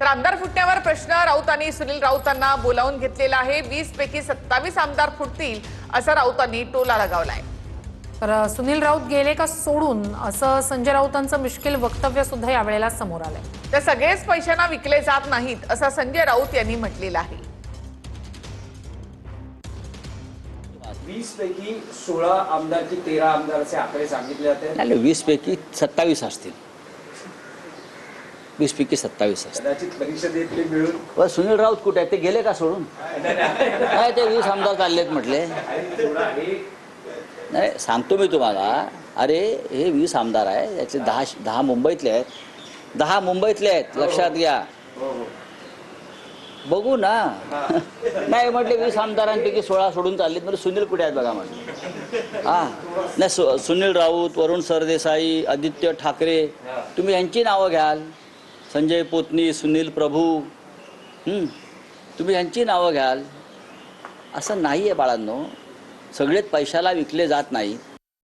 तर आमदार फुटण्यावर प्रश्न राऊतांनी सुनील राऊतांना बोलावून घेतलेला आहे। 20 पैकी 27 आमदार फुटतील असा राऊतांनी टोला लगावलाय। तर सुनील राऊत गेले का सोडून असं संजय राऊतांचं मुश्किल वक्तव्य सुद्धा यावेळेला समोर आलंय। तर सगळेच पैशांना विकले जात नाहीत असं संजय राऊत यांनी म्हटलेलं आहे। 20 पैकी 16 आमदार की 13 आमदार असे आकडे सांगितले जाते। नाही 20 पैकी 27 असतील, 20 पैकी 27 असतील। कदाचित परिषदेतले मिळून व सुनील राऊत कुठे आहेत? ते गेले का सोडून? नाही ते 20 आमदार चाललेत म्हटले। नाही सांगतो मी तुम्हाला, अरे हे 20 आमदार आहे, याचे 10 मुंबईतले आहेत, 10 मुंबईतले आहेत, लक्षात घ्या। बघू ना। नाही म्हटले 20 आमदारांपैकी 16 सोडून चाललेत, म्हणजे सुनील कुठे आहेत बघा म्हटलं। नाही सुनील राऊत, वरुण सरदेसाई, आदित्य ठाकरे, तुम्ही यांची नावं घ्याल, संजय पोतनी, सुनील प्रभू, तुम्ही यांची नावं घ्याल। असं नाही आहे बाळांनो, सगळेच पैशाला विकले जात नाही।